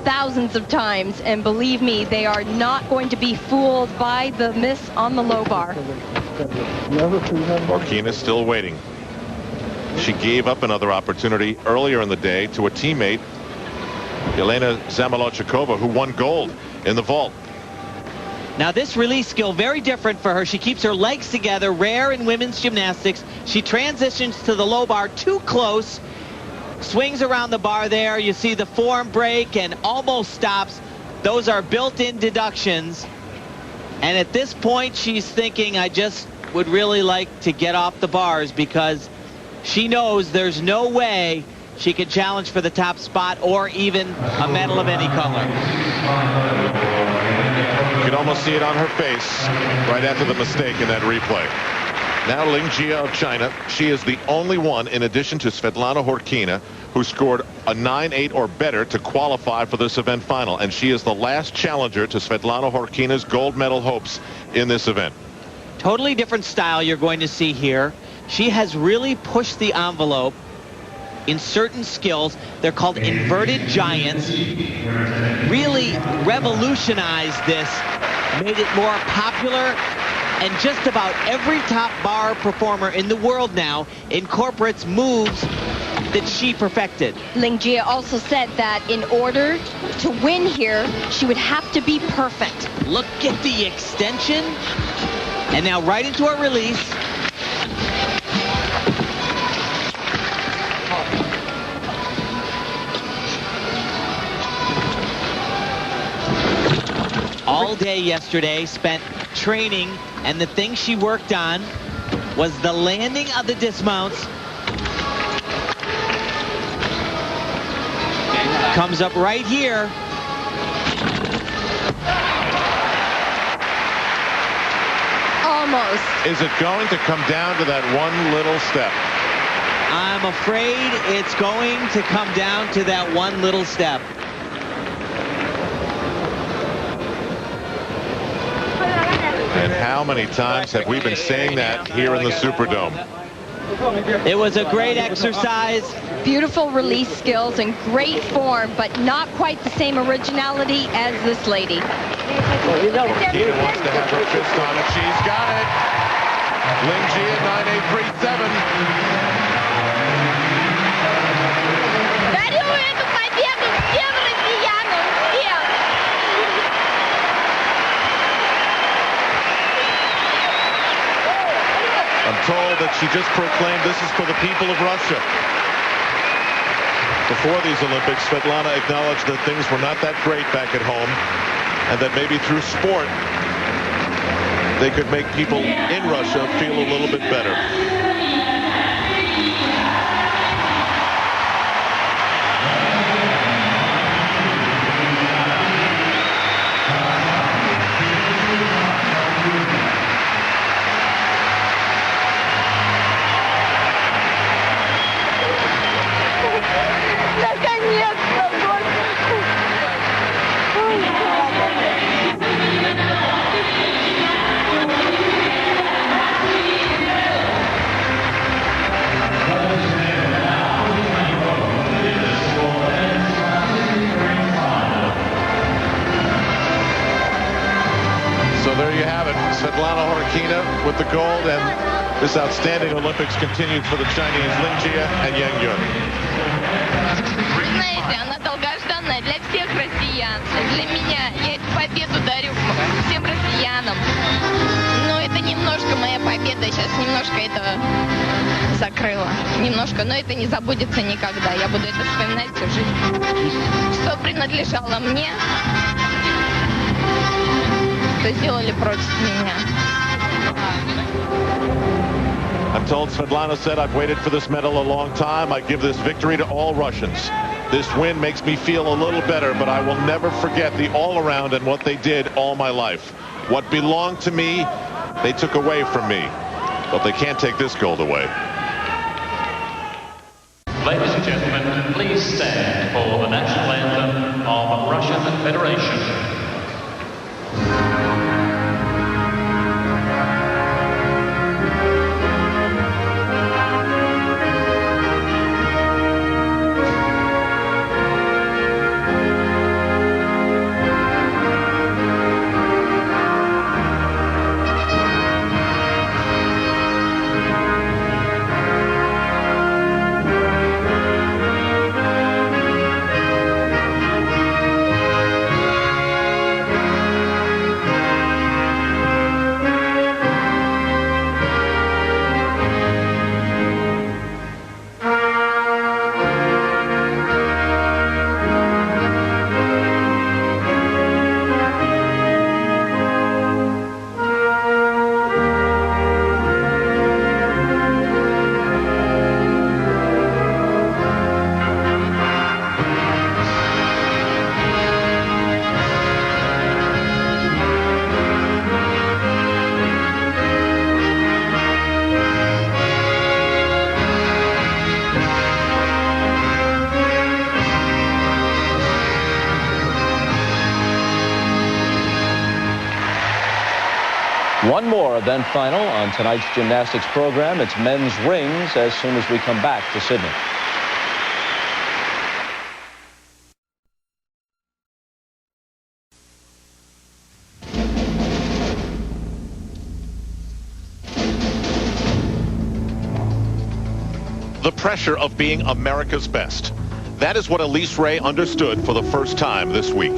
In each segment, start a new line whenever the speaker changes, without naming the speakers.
thousands of times, and believe me, they are not going to be fooled by the miss on the low bar.
Horkina still waiting. She gave up another opportunity earlier in the day to a teammate, Elena Zamolodchikova, who won gold in the vault.
Now this release skill, very different for her. She keeps her legs together, rare in women's gymnastics. She transitions to the low bar too close, swings around the bar there. You see the form break and almost stops. Those are built-in deductions. And at this point, she's thinking, I just would really like to get off the bars, because she knows there's no way she can challenge for the top spot or even a medal of any color.
You can almost see it on her face right after the mistake in that replay. Now Ling Jie of China. She is the only one, in addition to Svetlana Horkina, who scored a 9-8 or better to qualify for this event final. And she is the last challenger to Svetlana Horkina's gold medal hopes in this event.
Totally different style you're going to see here. She has really pushed the envelope in certain skills. They're called inverted giants. Really revolutionized this, made it more popular, and just about every top bar performer in the world now incorporates moves that she perfected.
Ling Jie also said that in order to win here, she would have to be perfect.
Look at the extension. And now right into a release. All day yesterday spent training, and the thing she worked on was the landing of the dismounts. Comes up right here.
Almost.
Is it going to come down to that one little step?
I'm afraid it's going to come down to that one little step.
And how many times have we been saying that here in the Superdome?
It was a great exercise.
Beautiful release skills and great form, but not quite the same originality as this lady.
Horkina wants to have her fist on it. She's got it. Ling Jie at 9.837. I'm told that she just proclaimed this is for the people of Russia. Before these Olympics, Svetlana acknowledged that things were not that great back at home, and that maybe through sport they could make people in Russia feel a little bit better. There you have it. Svetlana Horkina with the gold, and this outstanding Olympics continued for the Chinese Ling Jie and Yang Yun.
Вы знаете, она долгожданная для всех россиян. Для меня. Я эту победу дарю всем россиянам. Но это немножко моя победа. Сейчас немножко это закрыла. Немножко, но это не забудется никогда. Я буду это вспоминать всю жизнь. Что принадлежало мне, что сделали против меня.
I'm told Svetlana said, I've waited for this medal a long time. I give this victory to all Russians. This win makes me feel a little better, but I will never forget the all-around and what they did all my life. What belonged to me, they took away from me. But they can't take this gold away.
Ladies and gentlemen, please stand for the national anthem of Russian Federation.
One more event final on tonight's gymnastics program. It's men's rings as soon as we come back to Sydney.
The pressure of being America's best. That is what Elise Ray understood for the first time this week.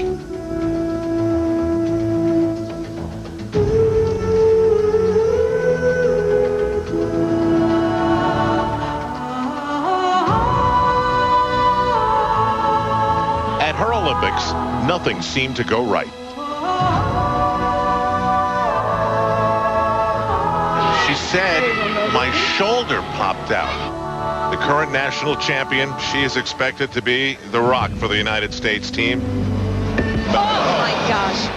At her Olympics, nothing seemed to go right. She said, "My shoulder popped out." The current national champion, she is expected to be the rock for the United States team.
Oh my gosh.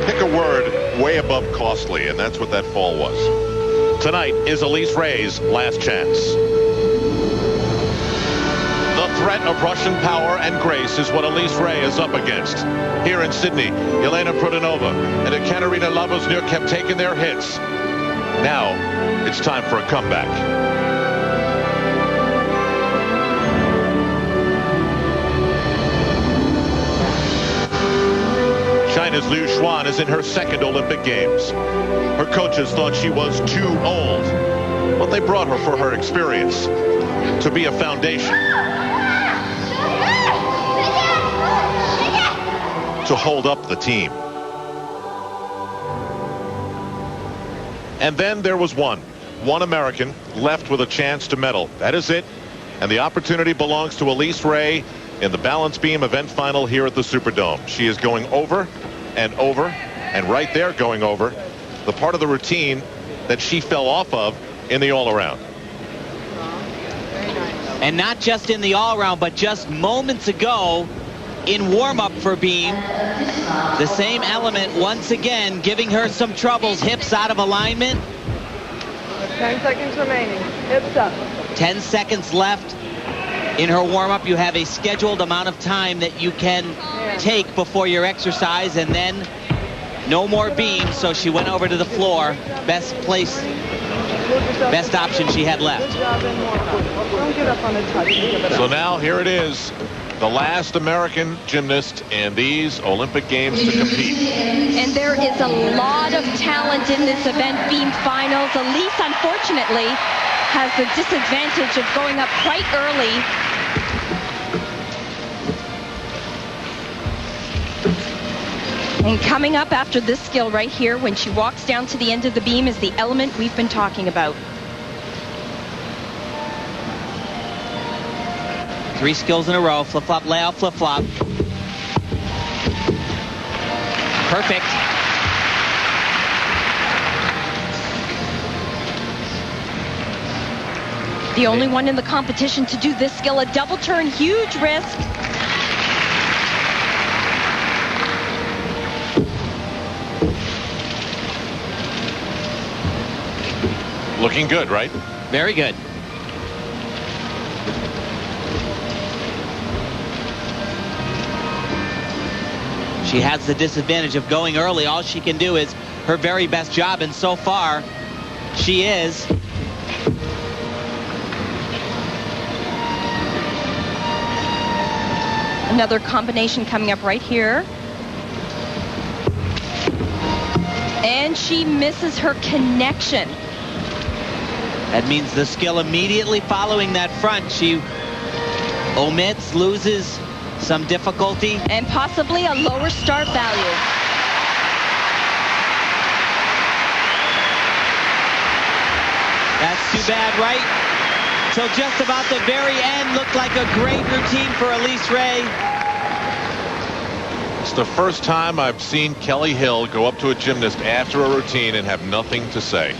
Pick a word way above costly, and that's what that fall was. Tonight is Elise Ray's last chance. The threat of Russian power and grace is what Elise Ray is up against. Here in Sydney, Elena Prudhanova and Ekaterina Lavoznyuk have taken their hits. Now, it's time for a comeback. China's Liu Xuan is in her second Olympic Games. Her coaches thought she was too old, but they brought her for her experience, to be a foundation, to hold up the team. And then there was one American left with a chance to medal. That is it. And the opportunity belongs to Elise Ray in the balance beam event final here at the Superdome. She is going over and over, and right there going over the part of the routine that she fell off of in the all-around.
And not just in the all-around, but just moments ago in warm-up for beam. The same element once again giving her some troubles. Hips out of alignment.
10 seconds remaining. Hips up.
10 seconds left. In her warm-up, you have a scheduled amount of time that you can take before your exercise, and then no more beam, so she went over to the floor. Best place, best option she had left.
Don't get up on the touch.
So now here it is, the last American gymnast in these Olympic Games to compete.
And there is a lot of talent in this event beam finals. Elise, unfortunately, has the disadvantage of going up quite early. And coming up after this skill right here, when she walks down to the end of the beam, is the element we've been talking about.
3 skills in a row. Flip-flop, layout, flip-flop. Perfect.
The only one in the competition to do this skill, a double turn, huge risk.
Looking good, right?
Very good. She has the disadvantage of going early. All she can do is her very best job, and so far, she is.
Another combination coming up right here. And she misses her connection.
That means the skill immediately following that front, she omits, loses some difficulty.
And possibly a lower start value.
That's too bad, right? So just about the very end looked like a great routine for Elise Ray.
It's the first time I've seen Kelly Hill go up to a gymnast after a routine and have nothing to say.